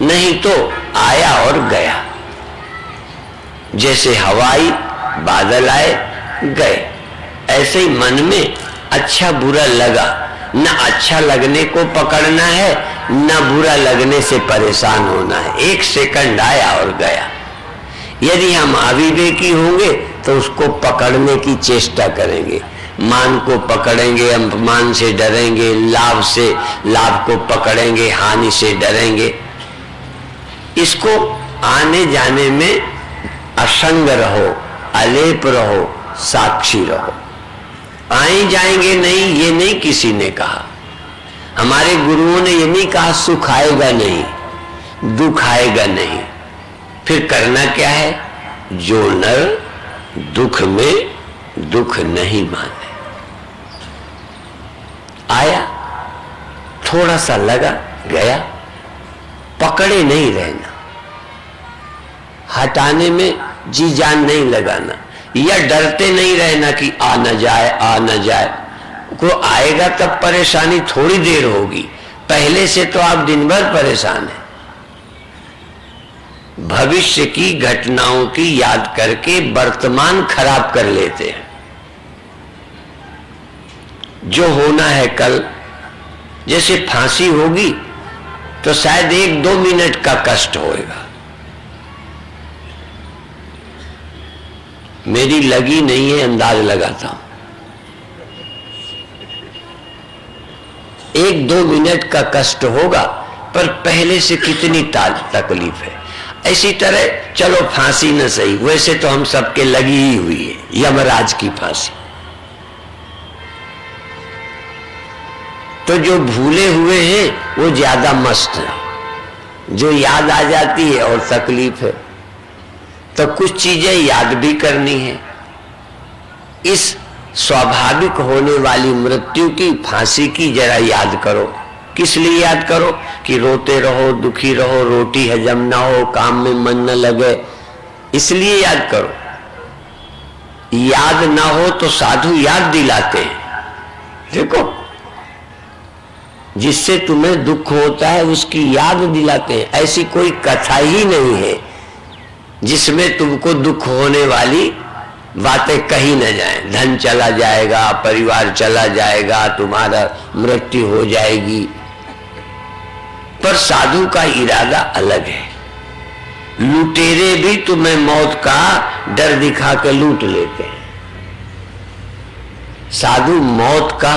नहीं तो आया और गया। जैसे हवाई बादल आए गए, ऐसे ही मन में अच्छा बुरा लगा, न अच्छा लगने को पकड़ना है न बुरा लगने से परेशान होना है। एक सेकंड आया और गया। यदि हम अविवेकी होंगे तो उसको पकड़ने की चेष्टा करेंगे, मान को पकड़ेंगे, अपमान से डरेंगे, लाभ को पकड़ेंगे, हानि से डरेंगे। इसको आने जाने में असंग रहो, अलेप रहो, साक्षी रहो। आए जाएंगे नहीं, ये नहीं किसी ने कहा। हमारे गुरुओं ने ये नहीं कहा सुख आएगा नहीं, दुख आएगा नहीं। फिर करना क्या है? जो नर दुख में दुख नहीं माने। आया, थोड़ा सा लगा, गया, पकड़े नहीं रहना, हटाने में जी जान नहीं लगाना, या डरते नहीं रहना कि आ न जाए, आ न जाए। को आएगा तब परेशानी थोड़ी देर होगी, पहले से तो आप दिन भर परेशान हैं। भविष्य की घटनाओं की याद करके वर्तमान खराब कर लेते हैं। जो होना है कल, जैसे फांसी होगी तो शायद 1-2 मिनट का कष्ट होएगा। मेरी लगी नहीं है, अंदाज लगाता हूं, 1-2 मिनट का कष्ट होगा, पर पहले से कितनी तकलीफ है। इसी तरह चलो फांसी न सही, वैसे तो हम सबके लगी ही हुई है यमराज की फांसी। तो जो भूले हुए हैं वो ज्यादा मस्त है, जो याद आ जाती है और तकलीफ है। तो कुछ चीजें याद भी करनी है। इस स्वाभाविक होने वाली मृत्यु की, फांसी की जरा याद करो। किस लिए याद करो? कि रोते रहो, दुखी रहो, रोटी हजम ना हो, काम में मन न लगे, इसलिए याद करो। याद ना हो तो साधु याद दिलाते हैं। देखो, जिससे तुम्हें दुख होता है उसकी याद दिलाते हैं। ऐसी कोई कथा ही नहीं है जिसमें तुमको दुख होने वाली बातें कही न जाए। धन चला जाएगा, परिवार चला जाएगा, तुम्हारा मृत्यु हो जाएगी, पर साधु का इरादा अलग है। लुटेरे भी तुम्हें मौत का डर दिखा के लूट लेते हैं। साधु मौत का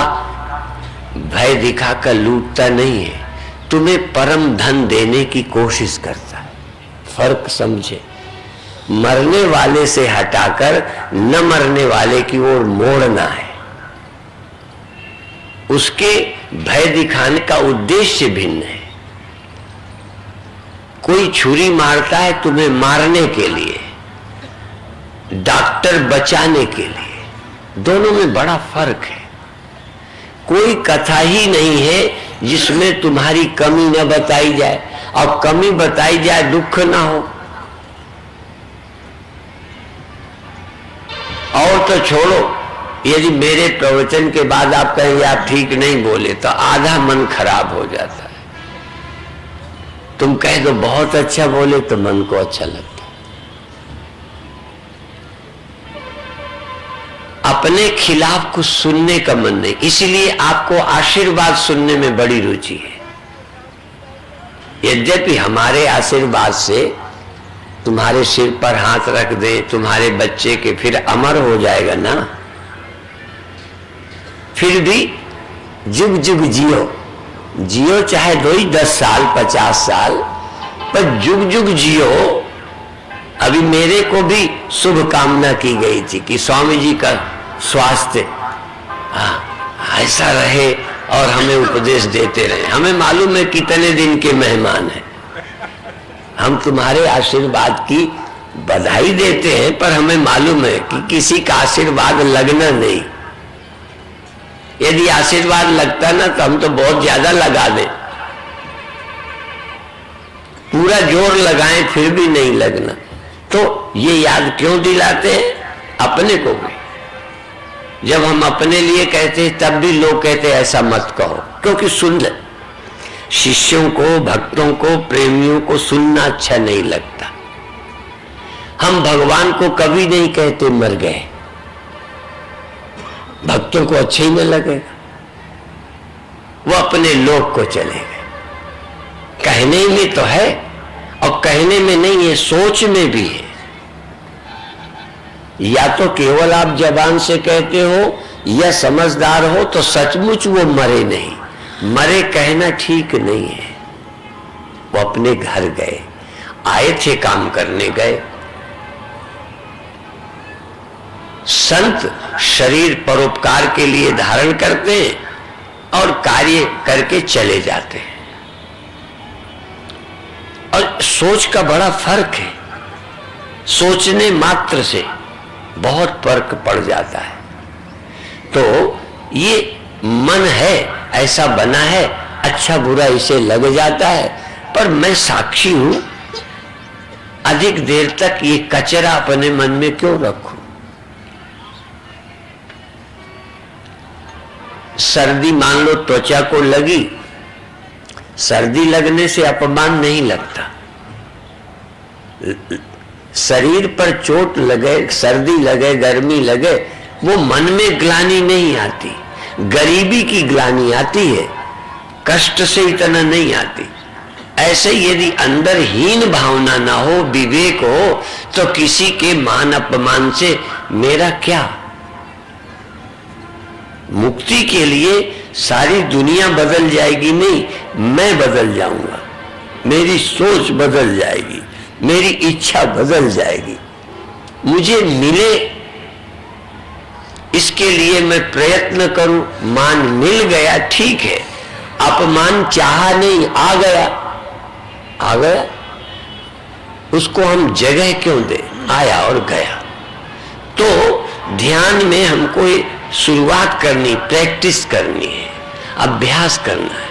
भय दिखाकर लूटता नहीं है, तुम्हें परम धन देने की कोशिश करता है। फर्क समझे। मरने वाले से हटाकर न मरने वाले की ओर मोड़ना है। उसके भय दिखाने का उद्देश्य भिन्न है। कोई छुरी मारता है तुम्हें मारने के लिए, डॉक्टर बचाने के लिए। दोनों में बड़ा फर्क है। कोई कथा ही नहीं है जिसमें तुम्हारी कमी न बताई जाए, और कमी बताई जाए दुख ना हो। और तो छोड़ो, यदि मेरे प्रवचन के बाद आप कहेंगे आप ठीक नहीं बोले, तो आधा मन खराब हो जाता है। तुम कह दो बहुत अच्छा बोले तो मन को अच्छा लगता है। अपने खिलाफ कुछ सुनने का मन नहीं, इसलिए आपको आशीर्वाद सुनने में बड़ी रुचि है। यद्यपि हमारे आशीर्वाद से तुम्हारे सिर पर हाथ रख दे तुम्हारे बच्चे के, फिर अमर हो जाएगा ना। फिर भी जुग जुग जियो, जियो चाहे 10 साल 50 साल, पर जुग जुग जियो। अभी मेरे को भी शुभ कामना की गई थी कि स्वामी जी का स्वास्थ्य ऐसा रहे और हमें उपदेश देते रहे। हमें मालूम है कितने दिन के मेहमान हैं, हम तुम्हारे आशीर्वाद की बधाई देते हैं, पर हमें मालूम है कि किसी का आशीर्वाद लगना नहीं। यदि आशीर्वाद लगता ना तो हम तो बहुत ज्यादा लगा दें, पूरा जोर लगाएं फिर भी नहीं लगना। तो ये याद क्यों दिलाते हैं? अपने को भी। जब हम अपने लिए कहते हैं तब भी लोग कहते हैं ऐसा मत कहो, क्योंकि सुन ले। शिष्यों को, भक्तों को, प्रेमियों को सुनना अच्छा नहीं लगता। हम भगवान को कभी नहीं कहते मर गए, भक्तों को अच्छा ही न लगेगा, वो अपने लोक को चले गए। कहने में तो है, और कहने में नहीं है, सोच में भी है। या तो केवल आप जबान से कहते हो, या समझदार हो तो सचमुच वो मरे नहीं। मरे कहना ठीक नहीं है। वो अपने घर गए, आए थे काम करने गए। संत शरीर परोपकार के लिए धारण करते हैं और कार्य करके चले जाते हैं। और सोच का बड़ा फर्क है, सोचने मात्र से बहुत फर्क पड़ जाता है। तो ये मन है, ऐसा बना है, अच्छा बुरा इसे लग जाता है, पर मैं साक्षी हूं, अधिक देर तक ये कचरा अपने मन में क्यों रखूं। सर्दी मान लो त्वचा को लगी, सर्दी लगने से अपमान नहीं लगता। शरीर पर चोट लगे, सर्दी लगे, गर्मी लगे, वो मन में ग्लानि नहीं आती, गरीबी की ग्लानि आती है, कष्ट से इतना नहीं आती। ऐसे यदि अंदर हीन भावना ना हो, विवेक हो, तो किसी के मान अपमान से मेरा क्या। मुक्ति के लिए सारी दुनिया बदल जाएगी नहीं, मैं बदल जाऊंगा, मेरी सोच बदल जाएगी, मेरी इच्छा बदल जाएगी। मुझे मिले इसके लिए मैं प्रयत्न करूं। मान मिल गया ठीक है, अपमान चाहा नहीं, आ गया, आ गया, उसको हम जगह क्यों दें, आया और गया। तो ध्यान में हमको शुरुआत करनी, प्रैक्टिस करनी है, अभ्यास करना है,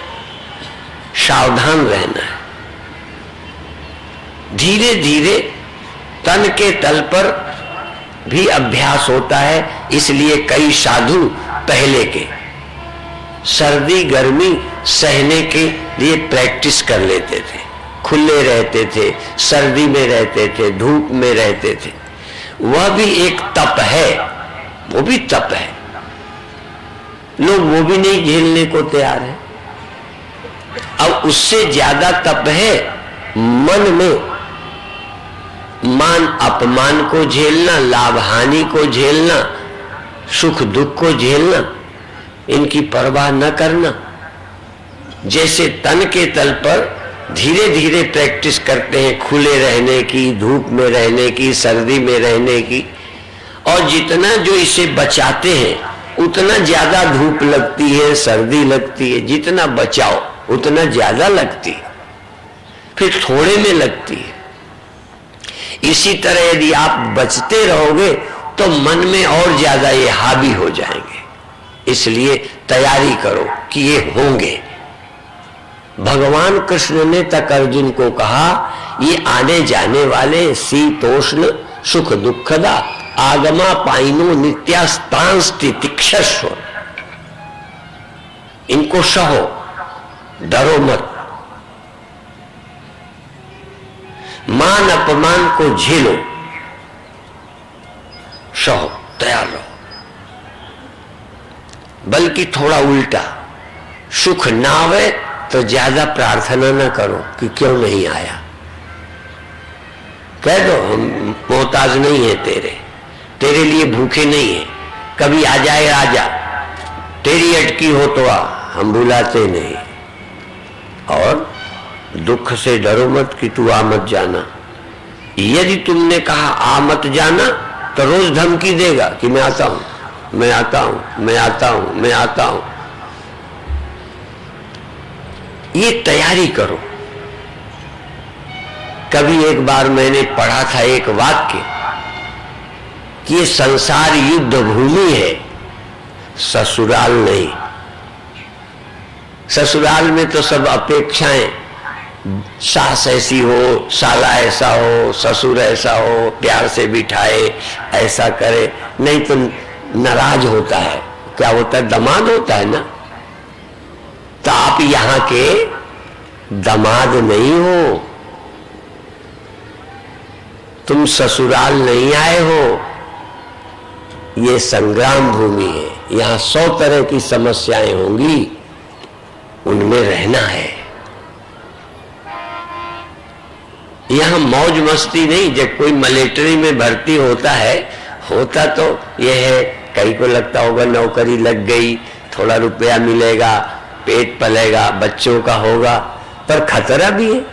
सावधान रहना है। धीरे धीरे तन के तल पर भी अभ्यास होता है। इसलिए कई साधु पहले के सर्दी गर्मी सहने के लिए प्रैक्टिस कर लेते थे, खुले रहते थे, सर्दी में रहते थे, धूप में रहते थे। वह भी एक तप है, वो भी तप है। लोग वो भी नहीं झेलने को तैयार है। अब उससे ज्यादा तप है मन में मान अपमान को झेलना, लाभ हानि को झेलना, सुख दुख को झेलना, इनकी परवाह न करना। जैसे तन के तल पर धीरे धीरे प्रैक्टिस करते हैं खुले रहने की, धूप में रहने की, सर्दी में रहने की, और जितना जो इसे बचाते हैं उतना ज्यादा धूप लगती है, सर्दी लगती है। जितना बचाओ उतना ज्यादा लगती है, फिर थोड़े में लगती है। इसी तरह यदि आप बचते रहोगे तो मन में और ज्यादा ये हावी हो जाएंगे। इसलिए तैयारी करो कि ये होंगे। भगवान कृष्ण ने तक अर्जुन को कहा, ये आने जाने वाले शीतोष्ण सुख दुखदा आगमा पाइनो नित्यास्तांस्ति तिक्षस्व, इनको सहो, डरो मत। मान अपमान को झेलो, सहो, तैयार रहो। बल्कि थोड़ा उल्टा, सुख ना आवे तो ज्यादा प्रार्थना न करो कि क्यों नहीं आया। कह दो हम मोहताज नहीं है तेरे लिए भूखे नहीं है, कभी आ जाए आजा, तेरी अटकी हो तो आ, हम बुलाते नहीं। और दुख से डरो मत कि तू आ मत जाना। यदि तुमने कहा आ मत जाना तो रोज धमकी देगा कि मैं आता हूं, मैं आता हूं, मैं आता हूं, मैं आता हूं। ये तैयारी करो। कभी एक बार मैंने पढ़ा था एक वाक्य कि ये संसार युद्ध भूमि है, ससुराल नहीं। ससुराल में तो सब अपेक्षाएं, सास ऐसी हो, साला ऐसा हो, ससुर ऐसा हो, प्यार से बिठाए, ऐसा करे, नहीं तो नाराज होता है। क्या होता है? दमाद होता है ना। तो आप यहाँ के दामाद नहीं हो, तुम ससुराल नहीं आए हो। ये संग्राम भूमि है, यहां 100 तरह की समस्याएं होंगी, उनमें रहना है। यहां मौज मस्ती नहीं। जब कोई मिलिट्री में भर्ती होता है, होता तो यह है, कई को लगता होगा नौकरी लग गई, थोड़ा रुपया मिलेगा, पेट पलेगा, बच्चों का होगा, पर खतरा भी है।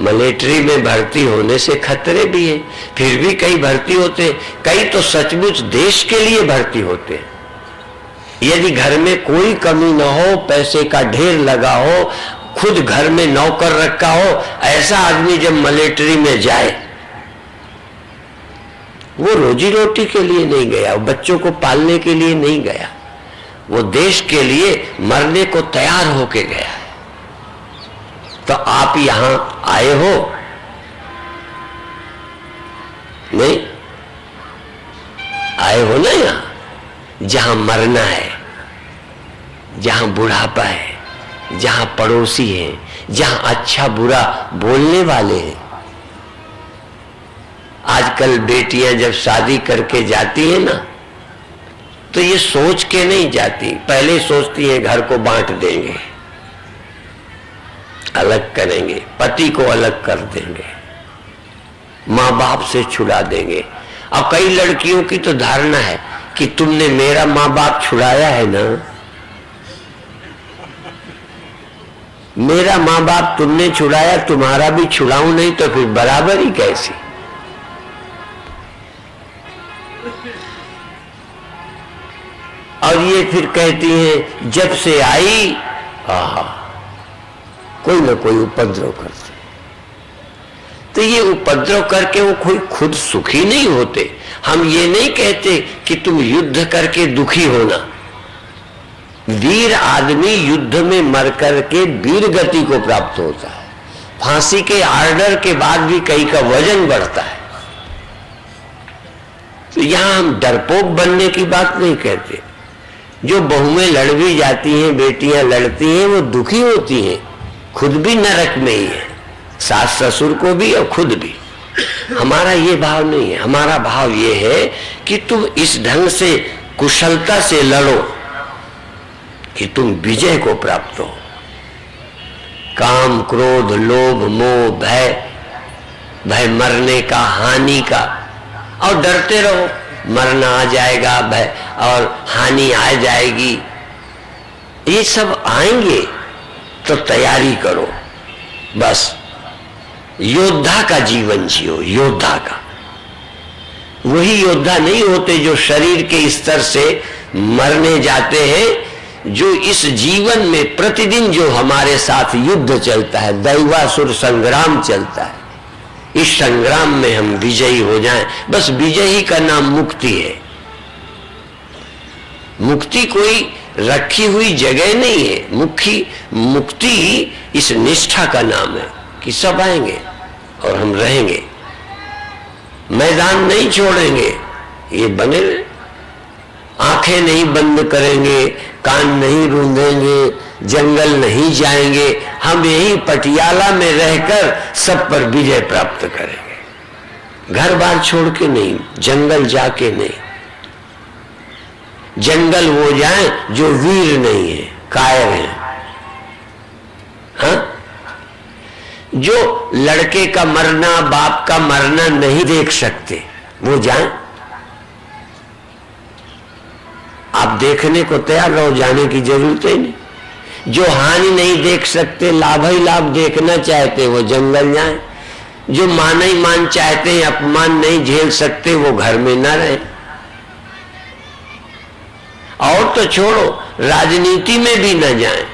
मिलिट्री में भर्ती होने से खतरे भी है। फिर भी कई भर्ती होते, कई तो सचमुच देश के लिए भर्ती होते। यदि घर में कोई कमी न हो, पैसे का ढेर लगा हो, खुद घर में नौकर रखा हो, ऐसा आदमी जब मिलिट्री में जाए, वो रोजी रोटी के लिए नहीं गया, वो बच्चों को पालने के लिए नहीं गया, वो देश के लिए मरने को तैयार होके गया। तो आप यहां आए हो नहीं? आए हो ना यहां जहां मरना है, जहां बुढ़ापा है, जहां पड़ोसी है, जहां अच्छा बुरा बोलने वाले हैं। आजकल बेटियां जब शादी करके जाती है ना, तो ये सोच के नहीं जाती, पहले सोचती है घर को बांट देंगे, अलग करेंगे, पति को अलग कर देंगे, माँ बाप से छुड़ा देंगे। अब कई लड़कियों की तो धारणा है कि तुमने मेरा माँ बाप छुड़ाया है ना, मेरा माँ बाप तुमने छुड़ाया, तुम्हारा भी छुड़ाऊं नहीं तो फिर बराबरी कैसी? और ये फिर कहती है जब से आई कोई ना कोई उपद्रव करते। तो ये उपद्रव करके वो कोई खुद सुखी नहीं होते। हम ये नहीं कहते कि तुम युद्ध करके दुखी होना। वीर आदमी युद्ध में मर करके वीर गति को प्राप्त होता है। फांसी के आर्डर के बाद भी कई का वजन बढ़ता है। तो यहां हम डरपोक बनने की बात नहीं कहते। जो बहुएं लड़ भी जाती हैं, बेटियां लड़ती हैं, वो दुखी होती हैं, खुद भी नरक में ही है, सास ससुर को भी और खुद भी। हमारा ये भाव नहीं है। हमारा भाव ये है कि तुम इस ढंग से कुशलता से लड़ो कि तुम विजय को प्राप्त हो। काम, क्रोध, लोभ, मोह, भय, भय मरने का, हानि का, और डरते रहो मरना आ जाएगा, भय और हानि आ जाएगी। ये सब आएंगे तो तैयारी करो। बस योद्धा का जीवन जियो, योद्धा का। वही योद्धा नहीं होते जो शरीर के स्तर से मरने जाते हैं, जो इस जीवन में प्रतिदिन जो हमारे साथ युद्ध चलता है, दैवासुर संग्राम चलता है, इस संग्राम में हम विजयी हो जाएं। बस विजयी का नाम मुक्ति है। मुक्ति कोई रखी हुई जगह नहीं है। मुक्ति इस निष्ठा का नाम है कि सब आएंगे और हम रहेंगे, मैदान नहीं छोड़ेंगे, ये बने रहे। आंखें नहीं बंद करेंगे, कान नहीं रूंधेंगे, जंगल नहीं जाएंगे, हम यही पटियाला में रहकर सब पर विजय प्राप्त करेंगे। घर बार छोड़ के नहीं, जंगल जाके नहीं। जंगल वो जाए जो वीर नहीं है, कायर है। हाँ? जो लड़के का मरना, बाप का मरना नहीं देख सकते, वो जाए। आप देखने को तैयार रहो, जाने की जरूरत ही नहीं। जो हानि नहीं देख सकते, लाभ ही लाभ देखना चाहते, वो जंगल जाए। जो मान ही मान चाहते हैं, अपमान नहीं झेल सकते, वो घर में न रहे। और तो छोड़ो, राजनीति में भी न जाए।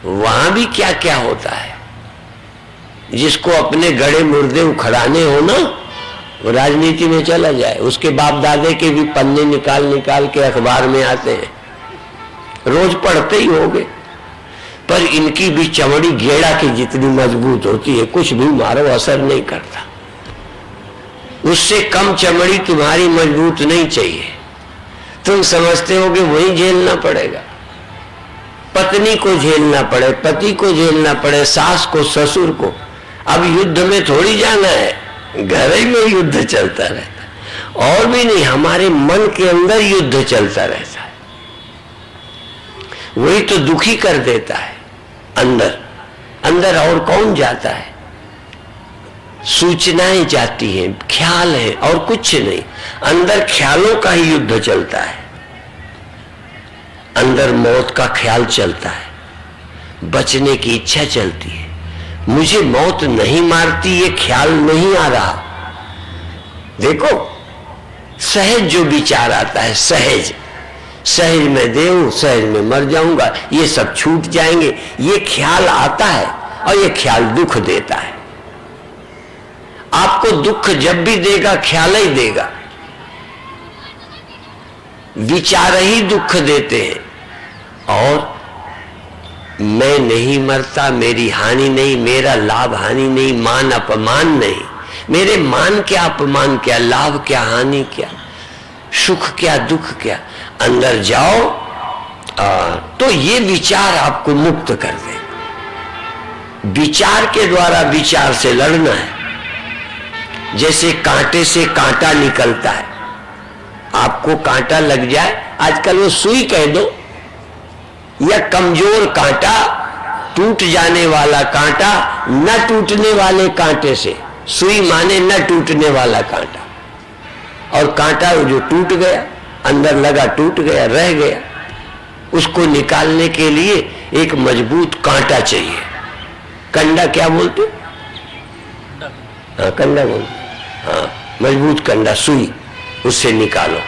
वहां भी क्या क्या होता है। जिसको अपने गड़े मुर्दे उखड़ाने हो ना, वो राजनीति में चला जाए। उसके बाप दादे के भी पन्ने निकाल निकाल के अखबार में आते हैं, रोज पढ़ते ही होंगे। पर इनकी भी चमड़ी गेड़ा की जितनी मजबूत होती है, कुछ भी मारो असर नहीं करता। उससे कम चमड़ी तुम्हारी मजबूत नहीं चाहिए। तुम समझते हो कि वही झेलना पड़ेगा। पत्नी को झेलना पड़े, पति को झेलना पड़े, सास को, ससुर को। अब युद्ध में थोड़ी जाना है, घर ही में युद्ध चलता रहता है। और भी नहीं, हमारे मन के अंदर युद्ध चलता रहता है, वही तो दुखी कर देता है। अंदर अंदर और कौन जाता है? सूचनाएं जाती हैं, ख्याल है और कुछ नहीं। अंदर ख्यालों का ही युद्ध चलता है, अंदर मौत का ख्याल चलता है, बचने की इच्छा चलती है। मुझे मौत नहीं मारती, ये ख्याल नहीं आ रहा। देखो, सहज जो विचार आता है, सहज सहज में देव, सहज में मर जाऊंगा, ये सब छूट जाएंगे, ये ख्याल आता है और ये ख्याल दुख देता है। आपको दुख जब भी देगा, ख्याल ही देगा, विचार ही दुख देते हैं। और मैं नहीं मरता, मेरी हानि नहीं, मेरा लाभ हानि नहीं, मान अपमान नहीं। मेरे मान क्या, अपमान क्या, लाभ क्या, हानि क्या, सुख क्या, दुख क्या। अंदर जाओ तो ये विचार आपको मुक्त कर दे। विचार के द्वारा विचार से लड़ना है। जैसे कांटे से कांटा निकलता है, आपको कांटा लग जाए, आजकल वो सुई कह दो, या कमजोर कांटा, टूट जाने वाला कांटा, न टूटने वाले कांटे से, सुई माने न टूटने वाला कांटा। और कांटा जो टूट गया, अंदर लगा, टूट गया, रह गया, उसको निकालने के लिए एक मजबूत कांटा चाहिए। कंडा क्या बोलते? हाँ, कंडा बोलते। हाँ, मजबूत कंडा, सुई, उससे निकालो।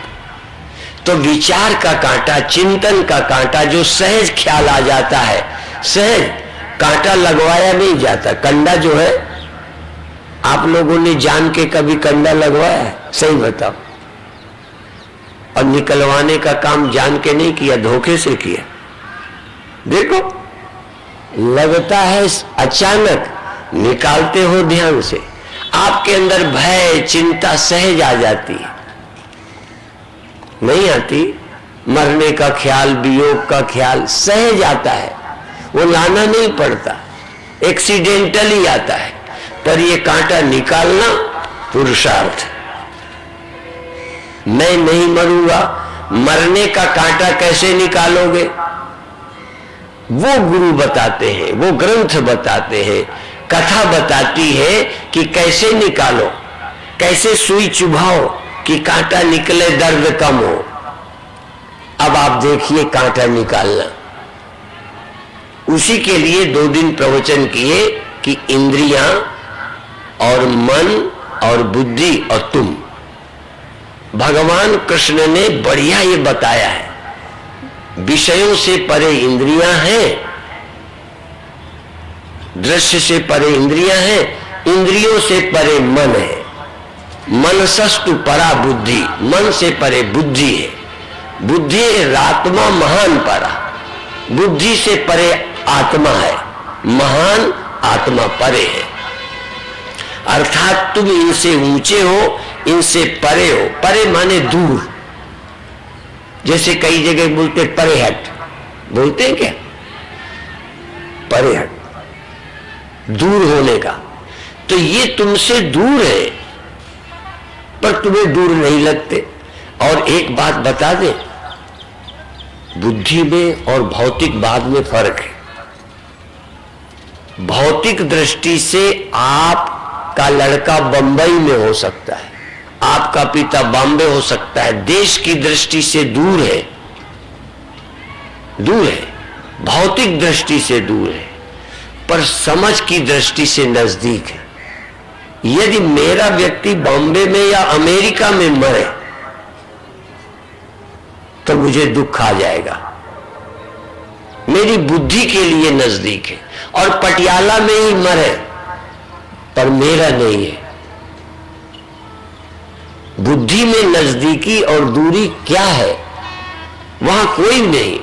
तो विचार का कांटा, चिंतन का कांटा, जो सहज ख्याल आ जाता है, सहज, कांटा लगवाया नहीं जाता। कंडा जो है, आप लोगों ने जान के कभी कंडा लगवाया है? सही बताओ। और निकलवाने का काम जान के नहीं किया, धोखे से किया। देखो, लगता है अचानक, निकालते हो ध्यान से, आपके अंदर भय, चिंता सहज आ जाती है। नहीं आती? मरने का ख्याल, वियोग का ख्याल सहज आता है, वो लाना नहीं पड़ता, एक्सीडेंटली आता है। पर ये कांटा निकालना पुरुषार्थ। मैं नहीं मरूंगा, मरने का कांटा कैसे निकालोगे? वो गुरु बताते हैं, वो ग्रंथ बताते हैं, कथा बताती है कि कैसे निकालो, कैसे सुई चुभाओ कि कांटा निकले, दर्द कम हो। अब आप देखिए कांटा निकालना। उसी के लिए 2 दिन प्रवचन किए कि इंद्रियां और मन और बुद्धि और तुम। भगवान कृष्ण ने बढ़िया ये बताया है, विषयों से परे इंद्रियां हैं, दृश्य से परे इंद्रियां हैं, इंद्रियों से परे मन है। मनसस्तु परा बुद्धि, मन से परे बुद्धि है। बुद्धि रात्मा महान परा, बुद्धि से परे आत्मा है, महान आत्मा परे है। अर्थात तुम इनसे ऊंचे हो, इनसे परे हो। परे माने दूर। जैसे कई जगह बोलते परे हट, बोलते हैं क्या? परे हट, दूर होने का। तो ये तुमसे दूर है, पर तुम्हें दूर नहीं लगते। और एक बात बता दे, बुद्धि में और भौतिकवाद में फर्क है। भौतिक दृष्टि से आपका लड़का बंबई में हो सकता है, आपका पिता बॉम्बे हो सकता है, देश की दृष्टि से दूर है, दूर है, भौतिक दृष्टि से दूर है, पर समझ की दृष्टि से नजदीक है। यदि मेरा व्यक्ति बॉम्बे में या अमेरिका में मरे तो मुझे दुख आ जाएगा, मेरी बुद्धि के लिए नजदीक है। और पटियाला में ही मरे पर मेरा नहीं है। बुद्धि में नजदीकी और दूरी क्या है? वहां कोई नहीं।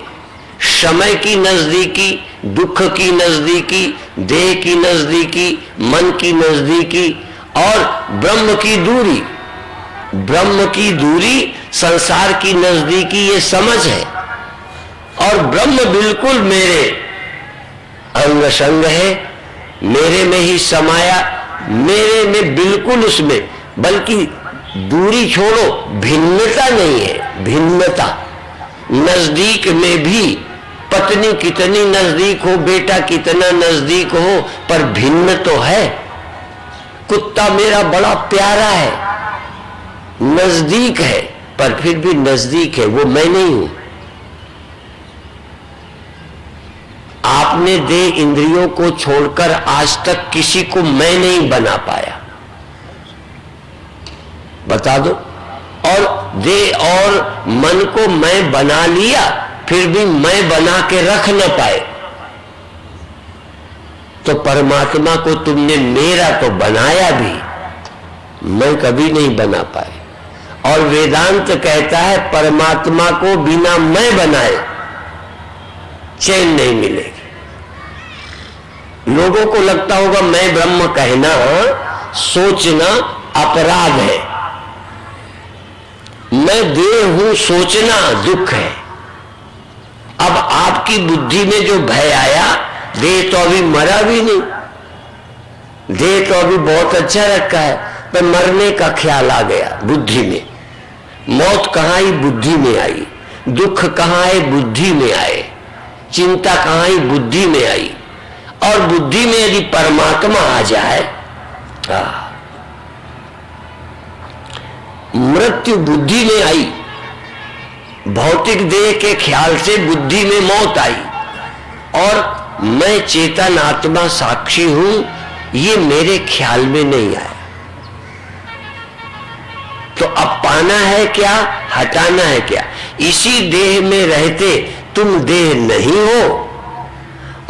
समय की नजदीकी, दुख की नजदीकी, देह की नजदीकी, मन की नजदीकी और ब्रह्म की दूरी। ब्रह्म की दूरी, संसार की नजदीकी, ये समझ है। और ब्रह्म बिल्कुल मेरे अंग संग है, मेरे में ही समाया, मेरे में बिल्कुल उसमें, बल्कि दूरी छोड़ो, भिन्नता नहीं है, भिन्नता। नजदीक में भी पत्नी कितनी नजदीक हो, बेटा कितना नजदीक हो, पर भिन्न तो है। कुत्ता मेरा बड़ा प्यारा है, नजदीक है, पर फिर भी नजदीक है, वो मैं नहीं हूं। आपने देह इंद्रियों को छोड़कर आज तक किसी को मैं नहीं बना पाया, बता दो। और देह और मन को मैं बना लिया, फिर भी मैं बना के रख न पाए। तो परमात्मा को तुमने मेरा तो बनाया भी, मैं कभी नहीं बना पाए। और वेदांत कहता है परमात्मा को बिना मैं बनाए चैन नहीं मिलेगी। लोगों को लगता होगा मैं ब्रह्म कहना, सोचना अपराध है, मैं देह हूं सोचना दुख है। अब आपकी बुद्धि में जो भय आया, देह तो अभी मरा भी नहीं, देह तो अभी बहुत अच्छा रखा है, पर मरने का ख्याल आ गया बुद्धि में। मौत कहां आई? बुद्धि में आई। दुख कहां है? बुद्धि में आए। चिंता कहां आई? बुद्धि में आई। और बुद्धि में यदि परमात्मा आ जाए, मृत्यु बुद्धि में आई, भौतिक देह के ख्याल से बुद्धि में मौत आई, और मैं चेतन आत्मा साक्षी हूं, ये मेरे ख्याल में नहीं आया। तो अब पाना है क्या, हटाना है क्या? इसी देह में रहते तुम देह नहीं हो,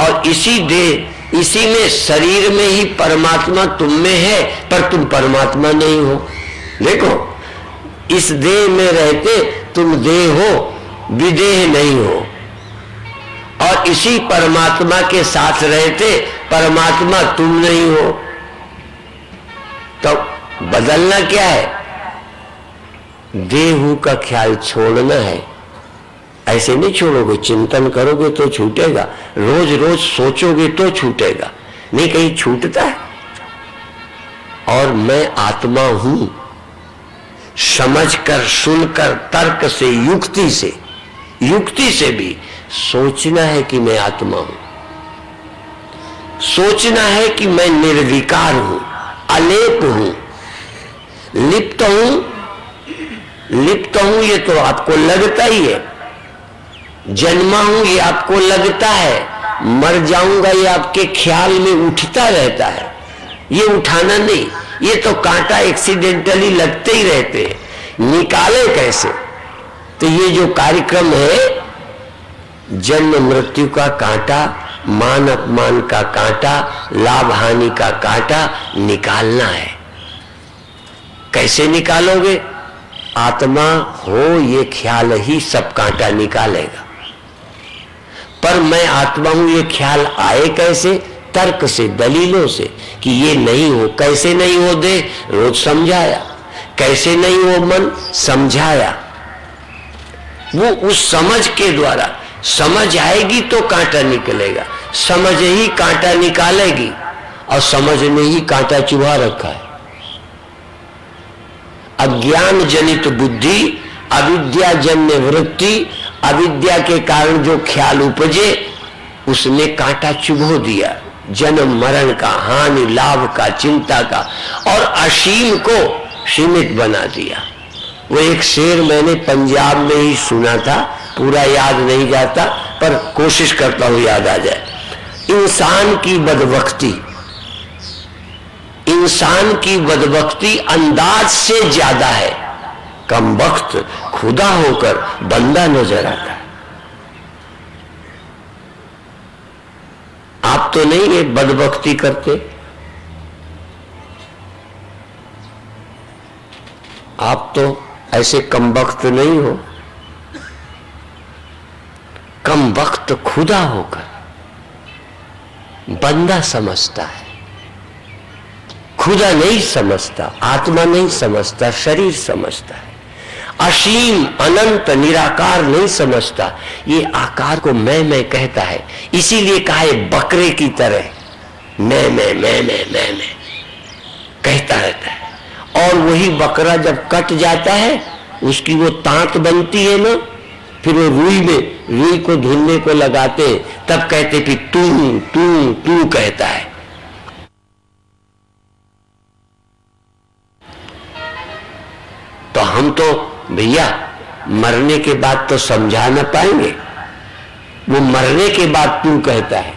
और इसी देह, इसी में शरीर में ही परमात्मा तुम में है, पर तुम परमात्मा नहीं हो। देखो, इस देह में रहते तुम देह हो, विदेह नहीं हो, और इसी परमात्मा के साथ रहते परमात्मा तुम नहीं हो। तो बदलना क्या है? देह का ख्याल छोड़ना है। ऐसे नहीं छोड़ोगे, चिंतन करोगे तो छूटेगा, रोज रोज सोचोगे तो छूटेगा, नहीं कहीं छूटता है। और मैं आत्मा हूं, समझकर, सुनकर, तर्क से, युक्ति से भी सोचना है कि मैं आत्मा हूं, सोचना है कि मैं निर्विकार हूं, अलेप हूं, लिप्त हूं, ये तो आपको लगता ही है। जन्मा हूं ये आपको लगता है, मर जाऊंगा ये आपके ख्याल में उठता रहता है। ये उठाना नहीं, ये तो कांटा एक्सीडेंटली लगते ही रहते हैं, निकाले कैसे? तो ये जो कार्यक्रम है, जन्म मृत्यु का कांटा, मान अपमान का कांटा, लाभ हानि का कांटा निकालना है। कैसे निकालोगे? आत्मा हो ये ख्याल ही सब कांटा निकालेगा। पर मैं आत्मा हूं ये ख्याल आए कैसे? तर्क से, दलीलों से, कि ये नहीं हो। कैसे नहीं हो? दे रोज समझाया। कैसे नहीं हो? मन समझाया। वो उस समझ के द्वारा, समझ आएगी तो कांटा निकलेगा, समझ ही कांटा निकालेगी, और समझ ने ही कांटा चुभा रखा है। अज्ञान जनित बुद्धि, अविद्या जन्य वृत्ति, अविद्या के कारण जो ख्याल उपजे, उसने कांटा चुभो दिया, जन्म मरण का, हानि लाभ का, चिंता का, और असीम को सीमित बना दिया। वो एक शेर मैंने पंजाब में ही सुना था, पूरा याद नहीं जाता, पर कोशिश करता हूं याद आ जाए। इंसान की बदबख्ती, इंसान की बदबख्ती अंदाज से ज्यादा है। कम वक्त खुदा होकर बंदा नजर आता है। आप तो नहीं ये बदबख्ती करते, आप तो ऐसे कम वक्त नहीं हो। कम वक्त खुदा होकर बंदा समझता है, खुदा नहीं समझता, आत्मा नहीं समझता, शरीर समझता है। असीम अनंत निराकार नहीं समझता, ये आकार को मैं कहता है। इसीलिए कहा है बकरे की तरह मैं कहता रहता है। और वही बकरा जब कट जाता है, उसकी वो तांत बनती है ना, फिर वो रुई को धुलने को लगाते, तब कहते कि तू कहता है। तो हम तो भैया मरने के बाद तो समझा न पाएंगे, वो मरने के बाद तू कहता है।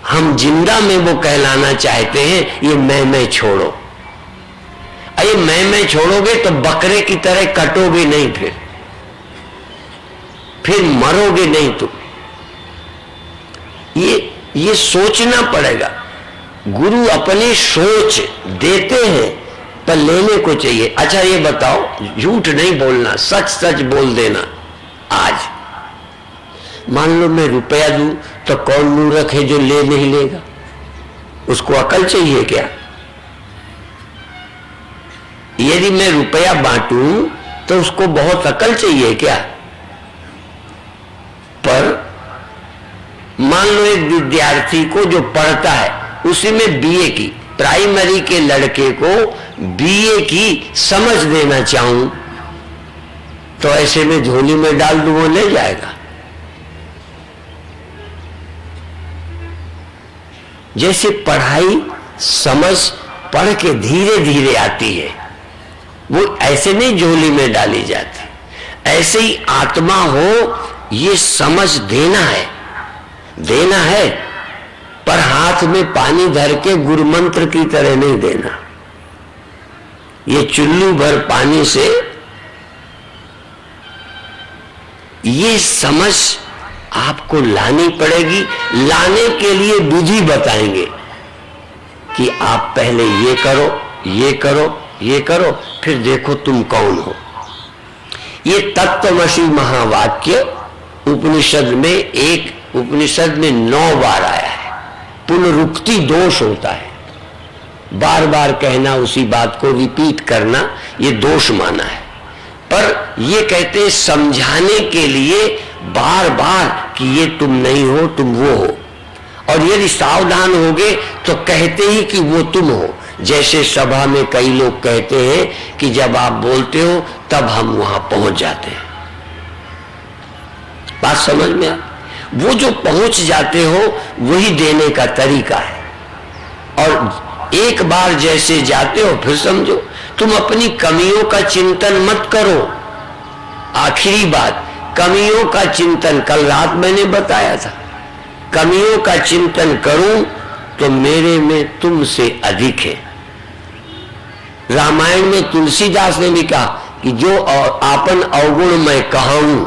हम जिंदा में वो कहलाना चाहते हैं, ये मैं छोड़ो। अरे मैं छोड़ोगे तो बकरे की तरह कटोगे नहीं, फिर मरोगे नहीं तुम। ये सोचना पड़ेगा। गुरु अपनी सोच देते हैं पर लेने को चाहिए। अच्छा ये बताओ, झूठ नहीं बोलना, सच बोल देना। आज मान लो मैं रुपया दूं तो कौन मूर्ख है जो ले नहीं लेगा? उसको अकल चाहिए क्या? यदि मैं रुपया बांटूं तो उसको बहुत अकल चाहिए क्या? पर मान लो एक विद्यार्थी को जो पढ़ता है, उसी में बीए की, प्राइमरी के लड़के को बीए की समझ देना चाहूं तो ऐसे में झोली में डाल दूं, वो ले जाएगा। जैसे पढ़ाई समझ पढ़ के धीरे धीरे आती है, वो ऐसे नहीं झोली में डाली जाती। ऐसे ही आत्मा हो, ये समझ देना है, पर हाथ में पानी धर के गुरु मंत्र की तरह नहीं देना। ये चुल्लू भर पानी से ये समझ आपको लानी पड़ेगी। लाने के लिए विधि बताएंगे कि आप पहले ये करो, फिर देखो तुम कौन हो। ये तत्वमसि महावाक्य उपनिषद में 9 बार आया है। पुनरुक्ति दोष होता है, बार बार कहना, उसी बात को रिपीट करना, ये दोष माना है। पर ये कहते हैं समझाने के लिए बार बार कि ये तुम नहीं हो, तुम वो हो। और यदि सावधान होगे तो कहते ही कि वो तुम हो। जैसे सभा में कई लोग कहते हैं कि जब आप बोलते हो तब हम वहां पहुंच जाते हैं। बात समझ में आ? वो जो पहुंच जाते हो वही देने का तरीका है। और एक बार जैसे जाते हो फिर समझो, तुम अपनी कमियों का चिंतन मत करो। आखिरी बात, कमियों का चिंतन, कल रात मैंने बताया था, कमियों का चिंतन करूं तो मेरे में तुमसे अधिक है। रामायण में तुलसीदास ने भी कहा कि जो आपन अवगुण मैं कहूं,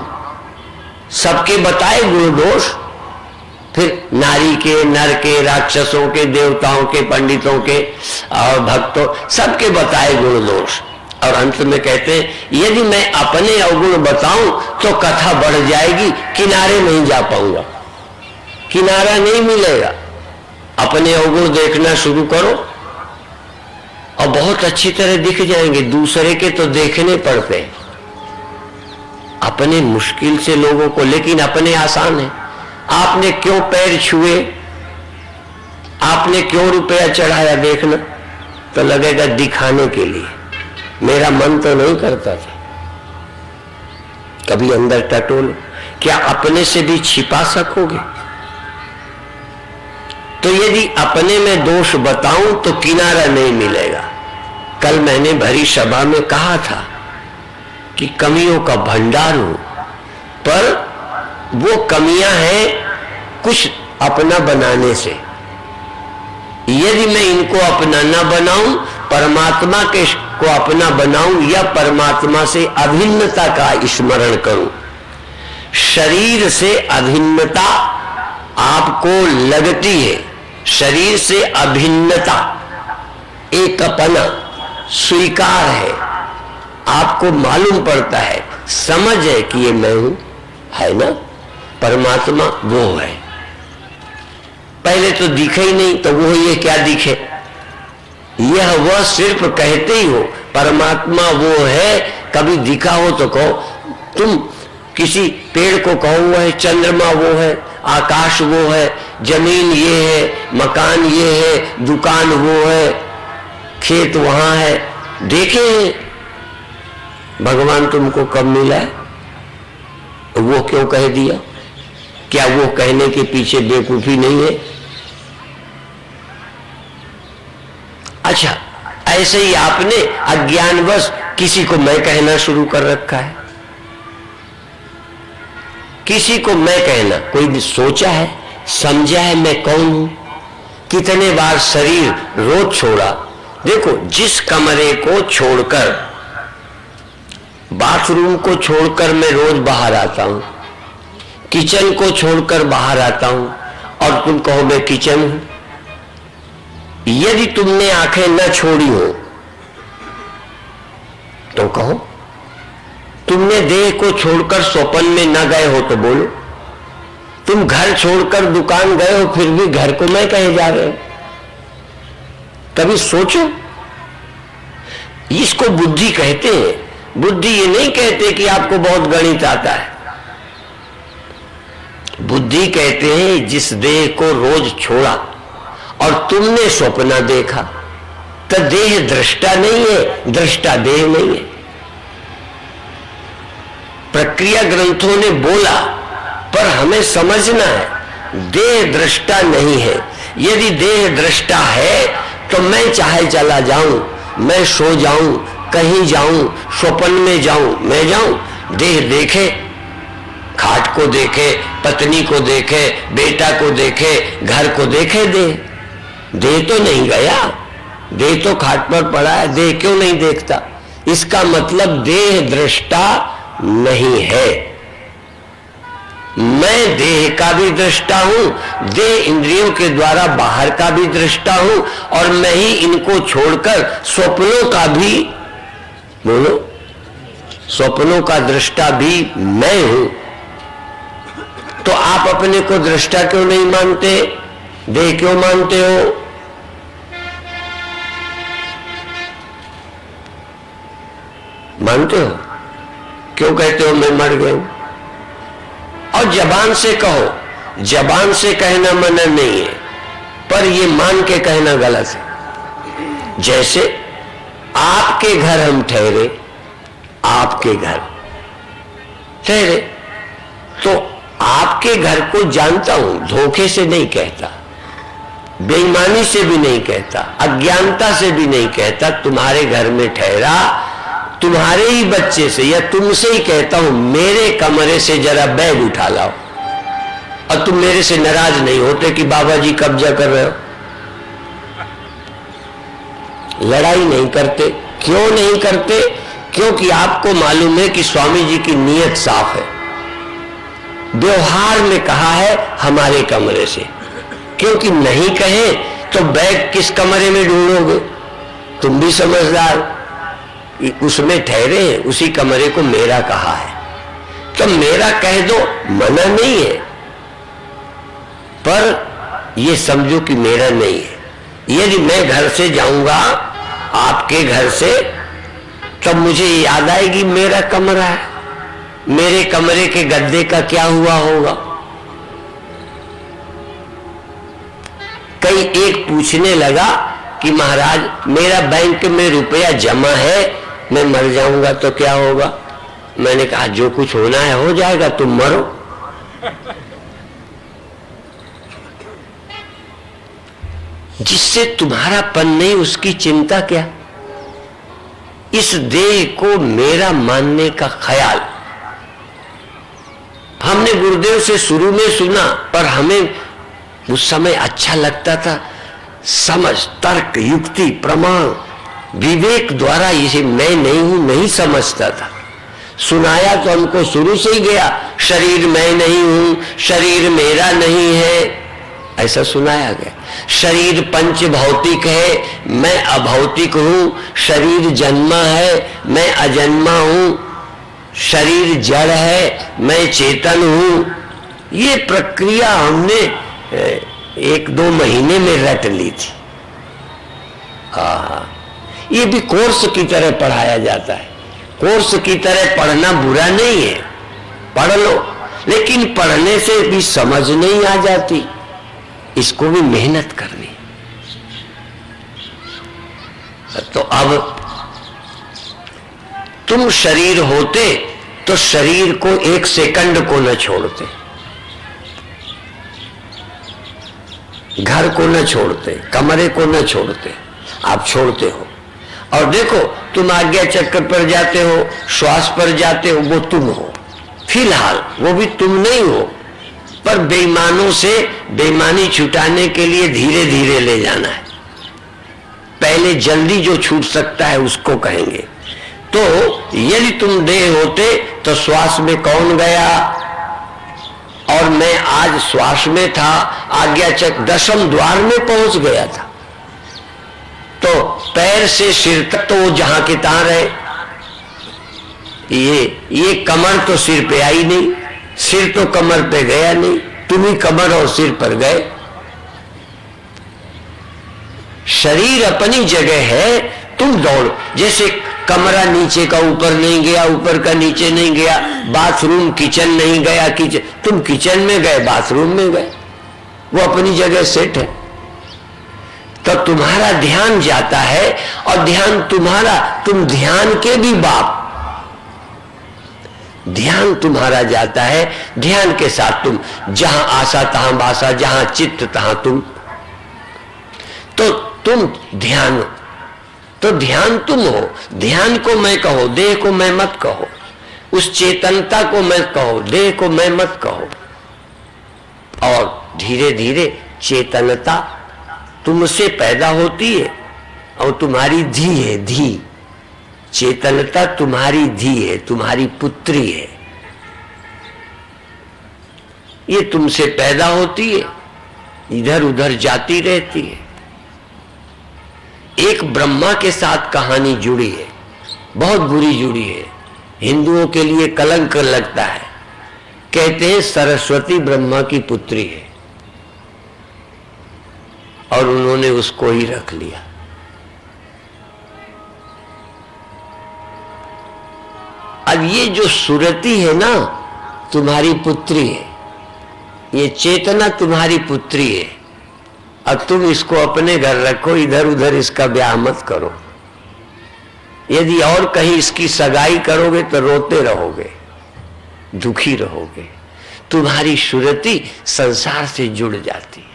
सबके बताए गुण दोष, फिर नारी के, नर के, राक्षसों के, देवताओं के, पंडितों के और भक्तों, सबके बताए गुण दोष। और अंत में कहते हैं यदि मैं अपने अवगुण बताऊं तो कथा बढ़ जाएगी, किनारे नहीं जा पाऊंगा, किनारा नहीं मिलेगा। अपने अवगुण देखना शुरू करो और बहुत अच्छी तरह दिख जाएंगे। दूसरे के तो देखने पड़ते हैं, अपने मुश्किल से लोगों को, लेकिन अपने आसान है। आपने क्यों पैर छुए, आपने क्यों रुपया चढ़ाया, देखना तो लगेगा दिखाने के लिए। मेरा मन तो नहीं करता था। कभी अंदर टटोलो, क्या अपने से भी छिपा सकोगे? तो यदि अपने में दोष बताऊं तो किनारा नहीं मिलेगा। कल मैंने भरी सभा में कहा था कि कमियों का भंडार हूं, पर वो कमियां हैं कुछ अपना बनाने से। यदि मैं इनको अपना न बनाऊं, परमात्मा के को अपना बनाऊं या परमात्मा से अभिन्नता का स्मरण करूं। शरीर से अभिन्नता आपको लगती है, शरीर से अभिन्नता एक अपना स्वीकार है, आपको मालूम पड़ता है, समझ है कि ये मैं हूं, है ना? परमात्मा वो है। पहले तो दिखे ही नहीं, तो वो ये क्या दिखे? यह वह सिर्फ कहते ही हो, परमात्मा वो है कभी दिखा हो तो कहो। तुम किसी पेड़ को कहो वो है, चंद्रमा वो है, आकाश वो है, जमीन ये है, मकान ये है, दुकान वो है, खेत वहां है, देखे भगवान तुमको कब मिला है? वो क्यों कह दिया? क्या वो कहने के पीछे बेवकूफी नहीं है? अच्छा, ऐसे ही आपने अज्ञानवश किसी को मैं कहना शुरू कर रखा है। किसी को मैं कहना, कोई भी सोचा है, समझा है मैं कौन हूं? कितने बार शरीर रोज छोड़ा। देखो, जिस कमरे को छोड़कर, बाथरूम को छोड़कर मैं रोज बाहर आता हूं, किचन को छोड़कर बाहर आता हूं, और तुम कहो मैं किचन हूं। यदि तुमने आंखें न छोड़ी हो तो कहो। तुमने देह को छोड़कर स्वप्न में न गए हो तो बोलो। तुम घर छोड़कर दुकान गए हो, फिर भी घर को मैं कहे जा रहे हो। कभी सोचो। इसको बुद्धि कहते हैं। बुद्धि ये नहीं कहते कि आपको बहुत गणित आता है। बुद्धि कहते हैं जिस देह को रोज छोड़ा और तुमने स्वप्न देखा, तो देह दृष्टा नहीं है, दृष्टा देह नहीं है। प्रक्रिया ग्रंथों ने बोला, पर हमें समझना है देह दृष्टा नहीं है। यदि देह दृष्टा है तो मैं चाहे चला जाऊं, मैं सो जाऊं, कहीं जाऊं, स्वप्न में जाऊं, मैं जाऊं। देह देखे, खाट को देखे, पत्नी को देखे, बेटा को देखे, घर को देखे। देह तो नहीं गया, देह तो खाट पर पड़ा है। देह क्यों नहीं देखता? इसका मतलब देह दृष्टा नहीं है। मैं देह का भी दृष्टा हूं, देह इंद्रियों के द्वारा बाहर का भी दृष्टा हूं, और मैं ही इनको छोड़कर स्वप्नों का भी, बोलो, स्वप्नों का दृष्टा भी मैं हूं। तो आप अपने को दृष्टा क्यों नहीं मानते? देह क्यों मानते हो? मानते हो? क्यों कहते हो मैं मर गया हूं? और जबान से कहो। जबान से कहना मना नहीं है, पर यह मान के कहना गलत है। जैसे आपके घर हम ठहरे, आपके घर ठहरे, तो आपके घर को जानता हूं, धोखे से नहीं कहता, बेईमानी से भी नहीं कहता, अज्ञानता से भी नहीं कहता। तुम्हारे घर में ठहरा, तुम्हारे ही बच्चे से या तुमसे ही कहता हूं मेरे कमरे से जरा बैग उठा लाओ, और तुम मेरे से नाराज नहीं होते कि बाबा जी कब्जा कर रहे हो। लड़ाई नहीं करते। क्यों नहीं करते? क्योंकि आपको मालूम है कि स्वामी जी की नीयत साफ है। व्यवहार में कहा है हमारे कमरे से, क्योंकि नहीं कहे तो बैग किस कमरे में ढूंढोगे? तुम भी समझदार, उसमें ठहरे, उसी कमरे को मेरा कहा है, तो मेरा कह दो, मना नहीं है, पर ये समझो कि मेरा नहीं है। यदि मैं घर से जाऊंगा आपके घर से, तब मुझे याद आएगी मेरा कमरा है, मेरे कमरे के गद्दे का क्या हुआ होगा। कई एक पूछने लगा कि महाराज मेरा बैंक में रुपया जमा है, मैं मर जाऊंगा तो क्या होगा? मैंने कहा जो कुछ होना है हो जाएगा, तुम मरो। जिससे तुम्हारा पन नहीं उसकी चिंता क्या? इस देह को मेरा मानने का ख्याल हमने गुरुदेव से शुरू में सुना, पर हमें उस समय अच्छा लगता था। समझ, तर्क, युक्ति, प्रमाण, विवेक द्वारा इसे मैं नहीं हूं नहीं समझता था। सुनाया तो हमको शुरू से ही गया, शरीर मैं नहीं हूं, शरीर मेरा नहीं है, ऐसा सुनाया गया। शरीर पंच भौतिक है, मैं अभौतिक हूं। शरीर जन्मा है, मैं अजन्मा हूं। शरीर जड़ है, मैं चेतन हूं। ये प्रक्रिया हमने 1-2 महीने में रट ली थी। ये भी कोर्स की तरह पढ़ाया जाता है। कोर्स की तरह पढ़ना बुरा नहीं है, पढ़ लो, लेकिन पढ़ने से भी समझ नहीं आ जाती, इसको भी मेहनत करनी। तो अब तुम शरीर होते तो शरीर को एक सेकंड को न छोड़ते, घर को न छोड़ते, कमरे को न छोड़ते, आप छोड़ते हो। और देखो, तुम आज्ञा चक्र पर जाते हो, श्वास पर जाते हो, वो तुम हो फिलहाल, वो भी तुम नहीं हो, पर बेईमानों से बेईमानी छुटाने के लिए धीरे धीरे ले जाना है। पहले जल्दी जो छूट सकता है उसको कहेंगे। तो यदि तुम देह होते तो श्वास में कौन गया, और मैं आज श्वास में था, आज्ञा चक्र दशम द्वार में पहुंच गया था, तो पैर से सिर तक तो वो जहां के तहां रहे। ये कमर तो सिर पे आई नहीं, सिर तो कमर पे गया नहीं, तुम ही कमर और सिर पर गए। शरीर अपनी जगह है, तुम दौड़। जैसे कमरा नीचे का ऊपर नहीं गया, ऊपर का नीचे नहीं गया, बाथरूम किचन नहीं गया, किचन तुम किचन में गए, बाथरूम में गए, वो अपनी जगह सेट है। तो तुम्हारा ध्यान जाता है, और ध्यान तुम्हारा, तुम ध्यान के भी बाप, ध्यान तुम्हारा जाता है। ध्यान के साथ तुम जहां आशा तहां भाषा, जहां चित्त तहां तुम, तो तुम ध्यान, तो ध्यान तुम हो। ध्यान को मैं कहो, देह को मैं मत कहो, उस चेतनता को मैं कहो, देह को मैं मत कहो। और धीरे धीरे चेतनता तुमसे पैदा होती है, और तुम्हारी धी है, धी चेतनता तुम्हारी धी है, तुम्हारी पुत्री है, ये तुमसे पैदा होती है, इधर उधर जाती रहती है। एक ब्रह्मा के साथ कहानी जुड़ी है, बहुत बुरी जुड़ी है, हिंदुओं के लिए कलंक लगता है। कहते हैं सरस्वती ब्रह्मा की पुत्री है, और उन्होंने उसको ही रख लिया। अब ये जो सुरती है ना, तुम्हारी पुत्री है, ये चेतना तुम्हारी पुत्री है, अब तुम इसको अपने घर रखो, इधर उधर इसका ब्याह मत करो। यदि और कहीं इसकी सगाई करोगे तो रोते रहोगे, दुखी रहोगे। तुम्हारी सुरती संसार से जुड़ जाती है।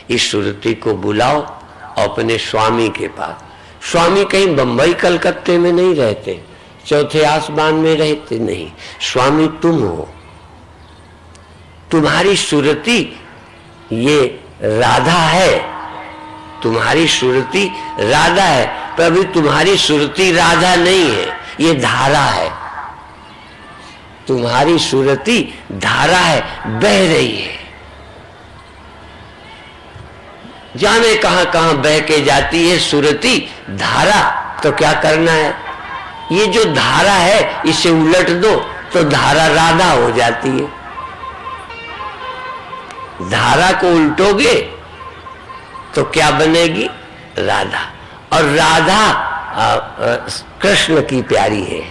इस सुरती को बुलाओ अपने स्वामी के पास। स्वामी कहीं बंबई कलकत्ते में नहीं रहते, चौथे आसमान में रहते नहीं, स्वामी तुम हो। तुम्हारी सुरती ये राधा है, तुम्हारी सुरती राधा है, पर अभी तुम्हारी सुरती राधा नहीं है, ये धारा है। तुम्हारी सुरती धारा है, बह रही है, जाने कहां कहां बह के जाती है सुरती धारा। तो क्या करना है, ये जो धारा है इसे उलट दो तो धारा राधा हो जाती है। धारा को उल्टोगे तो क्या बनेगी, राधा। और राधा कृष्ण की प्यारी है।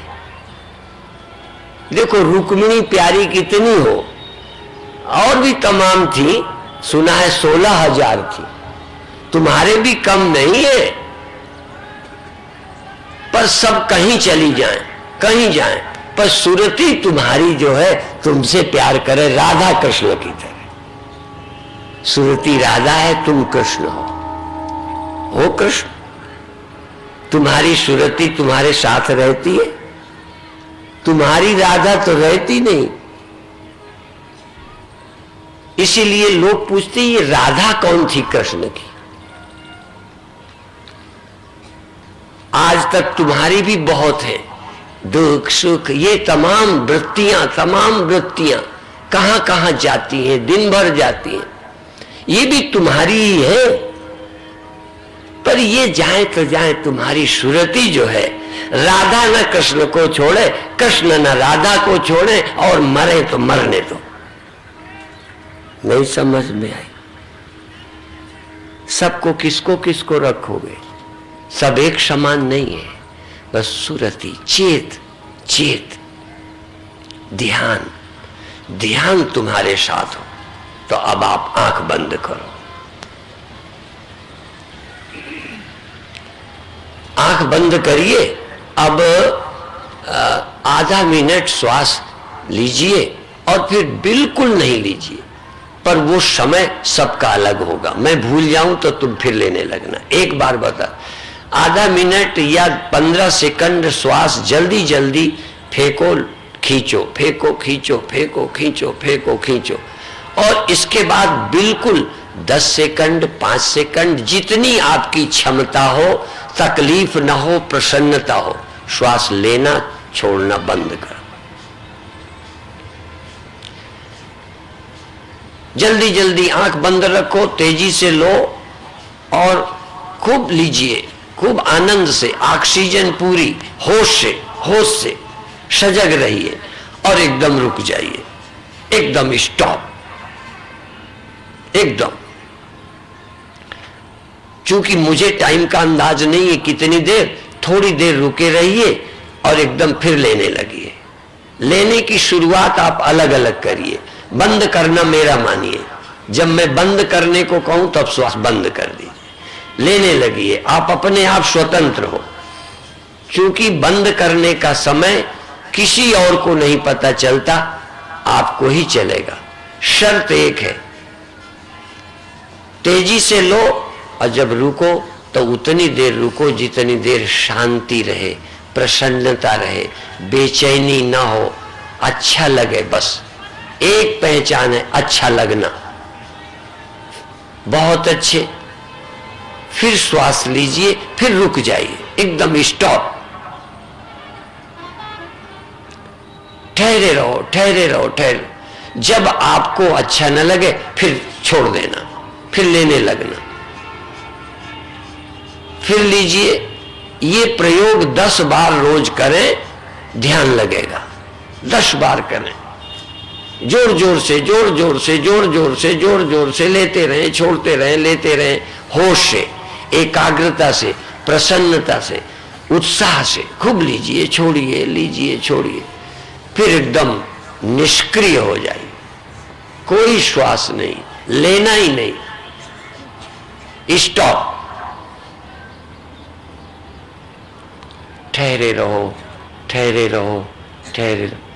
देखो रुक्मिणी प्यारी कितनी हो, और भी तमाम थी, सुना है 16,000 थी, तुम्हारे भी कम नहीं है, पर सब कहीं चली जाएं, कहीं जाएं, पर सुरती तुम्हारी जो है तुमसे प्यार करे, राधा कृष्ण की तरह। सुरती राधा है, तुम कृष्ण हो कृष्ण। तुम्हारी सुरती तुम्हारे साथ रहती है, तुम्हारी राधा तो रहती नहीं। इसीलिए लोग पूछते ये राधा कौन थी कृष्ण की। आज तक तुम्हारी भी बहुत है, दुख सुख ये तमाम वृत्तियां कहां कहां जाती हैं, दिन भर जाती हैं, ये भी तुम्हारी ही है। पर ये जाए तो जाए, तुम्हारी सुरती जो है, राधा न कृष्ण को छोड़े, कृष्ण न राधा को छोड़े, और मरे तो मरने दो। नहीं समझ में आई, सबको किसको किसको रखोगे, सब एक समान नहीं है। बस सुरती चेत चेत, ध्यान, ध्यान तुम्हारे साथ हो। तो अब आप आंख बंद करो, आंख बंद करिए। अब आधा मिनट श्वास लीजिए और फिर बिल्कुल नहीं लीजिए, पर वो समय सबका अलग होगा। मैं भूल जाऊं तो तुम फिर लेने लगना। एक बार बता, आधा मिनट या 15 सेकंड श्वास जल्दी जल्दी फेंको, खींचो, फेंको, खींचो, फेंको, खींचो, फेंको, खींचो। और इसके बाद बिल्कुल 10 सेकंड, 5 सेकंड, जितनी आपकी क्षमता हो, तकलीफ ना हो, प्रसन्नता हो, श्वास लेना छोड़ना बंद करो। जल्दी जल्दी आंख बंद रखो, तेजी से लो और खूब लीजिए, खूब आनंद से, ऑक्सीजन पूरी, होश से सजग रहिए और एकदम रुक जाइए, एकदम स्टॉप, एकदम। चूंकि मुझे टाइम का अंदाज नहीं है कितनी देर, थोड़ी देर रुके रहिए और एकदम फिर लेने लगिए। लेने की शुरुआत आप अलग अलग करिए, बंद करना मेरा मानिए। जब मैं बंद करने को कहूं तब श्वास बंद कर दीजिए, लेने लगिए। आप अपने आप स्वतंत्र हो, क्योंकि बंद करने का समय किसी और को नहीं पता चलता, आपको ही चलेगा। शर्त एक है, तेजी से लो और जब रुको तो उतनी देर रुको जितनी देर शांति रहे, प्रसन्नता रहे, बेचैनी ना हो, अच्छा लगे। बस एक पहचान है, अच्छा लगना। बहुत अच्छे, फिर श्वास लीजिए, फिर रुक जाइए, एकदम स्टॉप, ठहरे रहो, ठहरे रहो, ठहरे। जब आपको अच्छा न लगे फिर छोड़ देना, फिर लेने लगना, फिर लीजिए। ये प्रयोग 10 बार रोज करें, ध्यान लगेगा। 10 बार करें, जोर जोर से, जोर जोर से, जोर जोर से, जोर जोर से लेते रहें, छोड़ते रहें, लेते रहें, होश से, एकाग्रता से, प्रसन्नता से, उत्साह से खूब लीजिए, छोड़िए, लीजिए, छोड़िए, फिर एकदम निष्क्रिय हो जाइए। कोई श्वास नहीं, लेना ही नहीं, स्टॉप। ठहरे रहो, ठहरे रहो, ठहरे रहो।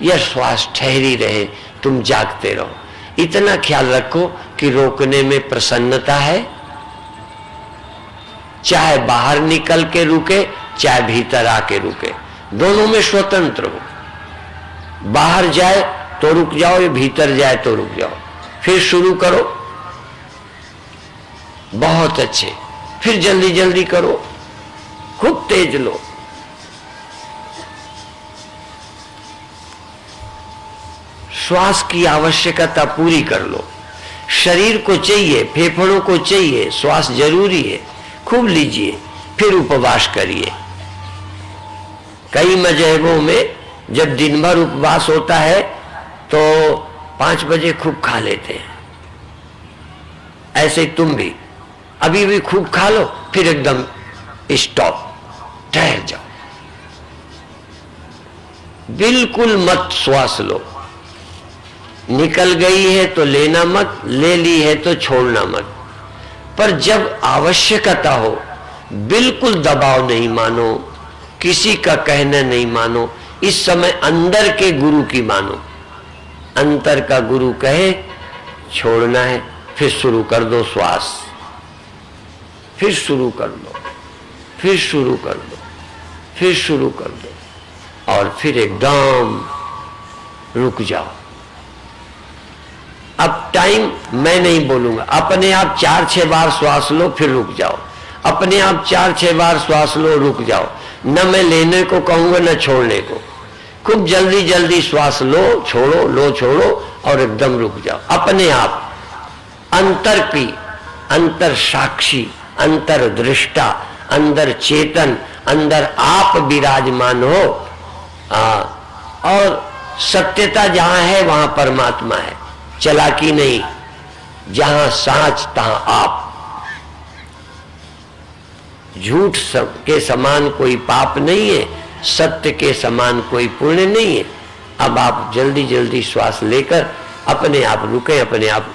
यह श्वास ठहरी रहे, तुम जागते रहो। इतना ख्याल रखो कि रोकने में प्रसन्नता है, चाहे बाहर निकल के रुके, चाहे भीतर आके रुके, दोनों में स्वतंत्र हो। बाहर जाए तो रुक जाओ, या भीतर जाए तो रुक जाओ, फिर शुरू करो। बहुत अच्छे, फिर जल्दी जल्दी करो, खूब तेज लो। श्वास की आवश्यकता पूरी कर लो। शरीर को चाहिए, फेफड़ों को चाहिए, श्वास जरूरी है। खूब लीजिए, फिर उपवास करिए। कई मजहबों में जब दिन भर उपवास होता है तो 5 बजे खूब खा लेते हैं। ऐसे तुम भी अभी भी खूब खा लो, फिर एकदम स्टॉप, ठहर जाओ, बिल्कुल मत श्वास लो। निकल गई है तो लेना मत, ले ली है तो छोड़ना मत। पर जब आवश्यकता हो, बिल्कुल दबाव नहीं मानो, किसी का कहना नहीं मानो। इस समय अंदर के गुरु की मानो। अंतर का गुरु कहे छोड़ना है, फिर शुरू कर दो श्वास, फिर शुरू कर दो, फिर शुरू कर दो, फिर शुरू कर दो, और फिर एकदम रुक जाओ। अब टाइम मैं नहीं बोलूंगा, अपने आप 4-6 बार श्वास लो, फिर रुक जाओ। अपने आप 4-6 बार श्वास लो, रुक जाओ। न मैं लेने को कहूंगा न छोड़ने को। खूब जल्दी जल्दी श्वास लो, छोड़ो, लो, छोड़ो, और एकदम रुक जाओ। अपने आप अंतर की, अंतर साक्षी, अंतर दृष्टा, अंदर चेतन, अंदर आप विराजमान हो। और सत्यता जहां है वहां परमात्मा है, चालाकी नहीं। जहां साच तहां आप। झूठ के समान कोई पाप नहीं है, सत्य के समान कोई पुण्य नहीं है। अब आप जल्दी जल्दी श्वास लेकर अपने आप रुकें, अपने आप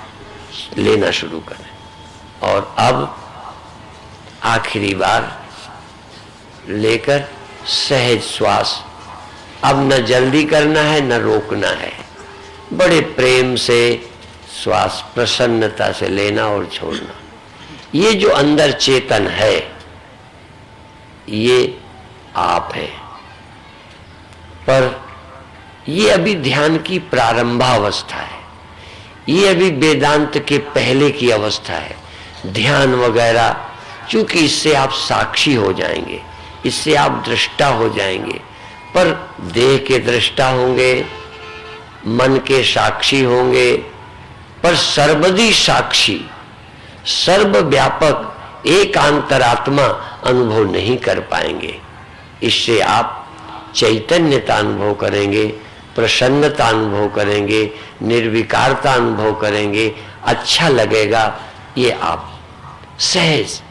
लेना शुरू करें। और अब आखिरी बार लेकर सहज श्वास, अब न जल्दी करना है न रोकना है, बड़े प्रेम से श्वास प्रसन्नता से लेना और छोड़ना। ये जो अंदर चेतन है ये आप है, पर ये अभी ध्यान की प्रारंभावस्था है, ये अभी वेदांत के पहले की अवस्था है। ध्यान वगैरह, चूंकि इससे आप साक्षी हो जाएंगे, इससे आप दृष्टा हो जाएंगे, पर देह के दृष्टा होंगे, मन के साक्षी होंगे, पर सर्वदी साक्षी, सर्वव्यापक एक अंतरात्मा अनुभव नहीं कर पाएंगे। इससे आप चैतन्यता अनुभव करेंगे, प्रसन्नता अनुभव करेंगे, निर्विकारता अनुभव करेंगे, अच्छा लगेगा। ये आप सहज।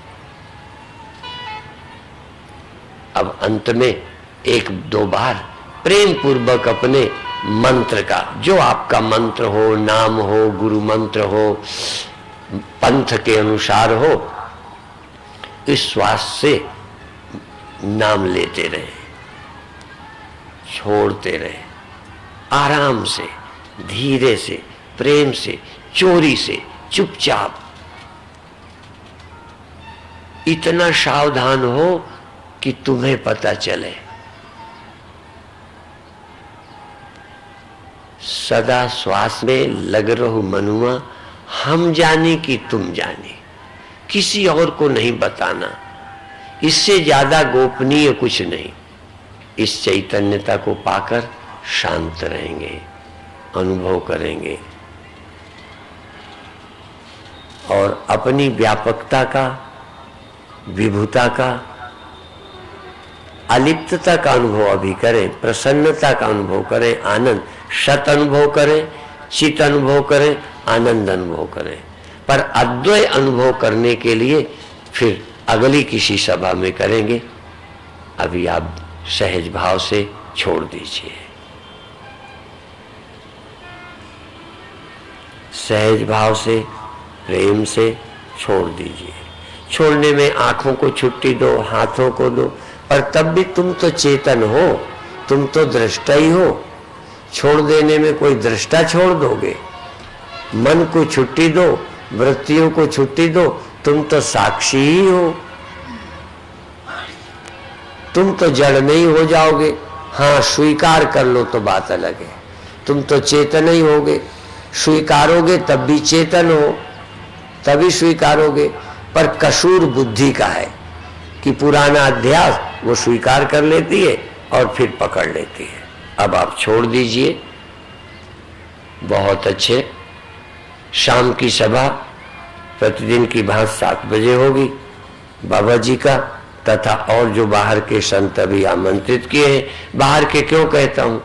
अब अंत में एक दो बार प्रेम पूर्वक अपने मंत्र का, जो आपका मंत्र हो, नाम हो, गुरु मंत्र हो, पंथ के अनुसार हो, इस श्वास से नाम लेते रहे, छोड़ते रहे, आराम से, धीरे से, प्रेम से, चोरी से, चुपचाप। इतना सावधान हो कि तुम्हें पता चले। सदा श्वास में लग रहो मनुआ, हम जाने कि तुम जाने, किसी और को नहीं बताना। इससे ज्यादा गोपनीय कुछ नहीं। इस चैतन्यता को पाकर शांत रहेंगे, अनुभव करेंगे और अपनी व्यापकता का, विभुता का, अलिप्तता का अनुभव अभी करें, प्रसन्नता का अनुभव करें, आनंद, सत अनुभव करें, चित अनुभव करें, आनंद अनुभव करें। पर अद्वय अनुभव करने के लिए फिर अगली किसी सभा में करेंगे। अभी आप सहज भाव से छोड़ दीजिए, सहज भाव से, प्रेम से छोड़ दीजिए। छोड़ने में आंखों को छुट्टी दो, हाथों को दो, पर तब भी तुम तो चेतन हो, तुम तो दृष्टा ही हो। छोड़ देने में कोई दृष्टा छोड़ दोगे? मन को छुट्टी दो, वृत्तियों को छुट्टी दो, तुम तो साक्षी ही हो, तुम तो जड़ नहीं हो जाओगे। हाँ, स्वीकार कर लो तो बात अलग है, तुम तो चेतन ही होगे। स्वीकारोगे तब भी चेतन हो, तभी स्वीकारोगे। पर कसूर बुद्धि का है कि पुराना अध्यास वो स्वीकार कर लेती है और फिर पकड़ लेती है। अब आप छोड़ दीजिए। बहुत अच्छे। शाम की सभा प्रतिदिन की भांति 7 बजे होगी। बाबा जी का तथा और जो बाहर के संत अभी आमंत्रित किए हैं। बाहर के क्यों कहता हूं,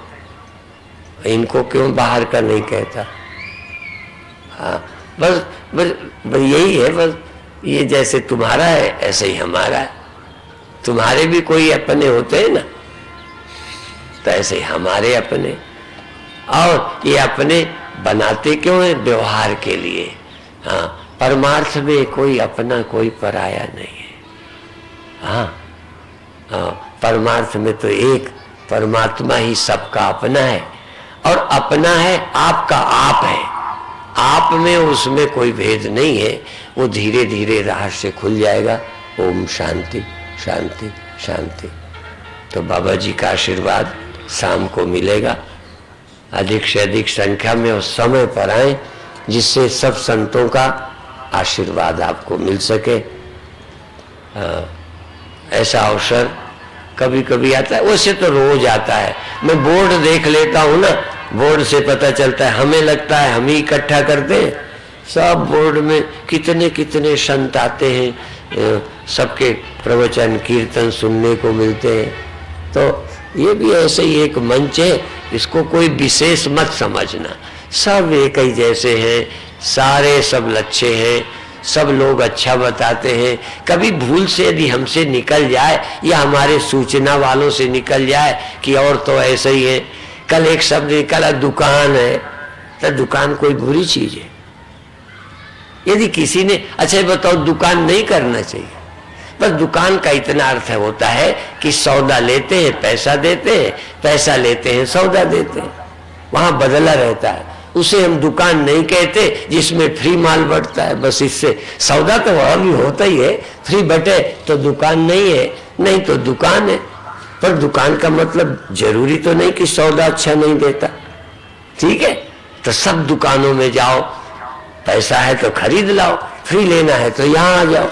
इनको क्यों बाहर का नहीं कहता? हाँ, बस बस बस यही है। बस ये जैसे तुम्हारा है ऐसे ही हमारा है। तुम्हारे भी कोई अपने होते हैं ना, तो ऐसे ही हमारे अपने। और ये अपने बनाते क्यों है? व्यवहार के लिए। हाँ, परमार्थ में कोई अपना कोई पराया नहीं है। हाँ, परमार्थ में तो एक परमात्मा ही सबका अपना है, और अपना है आपका आप है। आप में उसमें कोई भेद नहीं है। वो धीरे धीरे रहस्य खुल जाएगा। ओम शांति शांति शांति। तो बाबा जी का आशीर्वाद शाम को मिलेगा। अधिक से अधिक संख्या में उस समय पर आए, जिससे सब संतों का आशीर्वाद आपको मिल सके। ऐसा अवसर कभी कभी आता है, वैसे तो रोज आता है। मैं बोर्ड देख लेता हूँ ना, बोर्ड से पता चलता है। हमें लगता है हम ही इकट्ठा करते हैं, सब बोर्ड में कितने कितने संत आते हैं, सबके प्रवचन कीर्तन सुनने को मिलते हैं। तो ये भी ऐसे ही एक मंच है, इसको कोई विशेष मत समझना। सब एक ही जैसे हैं, सारे सब लच्छे हैं, सब लोग अच्छा बताते हैं। कभी भूल से यदि हमसे निकल जाए या हमारे सूचना वालों से निकल जाए कि और तो ऐसे ही है, कल एक शब्द निकला दुकान है, तो दुकान कोई बुरी चीज है? यदि किसी ने, अच्छा बताओ, दुकान नहीं करना चाहिए, बस दुकान का इतना अर्थ होता है कि सौदा लेते हैं पैसा देते हैं, पैसा लेते हैं सौदा देते हैं, वहां बदला रहता है। उसे हम दुकान नहीं कहते जिसमें फ्री माल बढ़ता है। बस इससे सौदा तो वह भी होता ही है, फ्री बटे तो दुकान नहीं है, नहीं तो दुकान है। पर दुकान का मतलब जरूरी तो नहीं कि सौदा अच्छा नहीं देता। ठीक है, तो सब दुकानों में जाओ, पैसा है तो खरीद लाओ, फ्री लेना है तो यहां आ जाओ।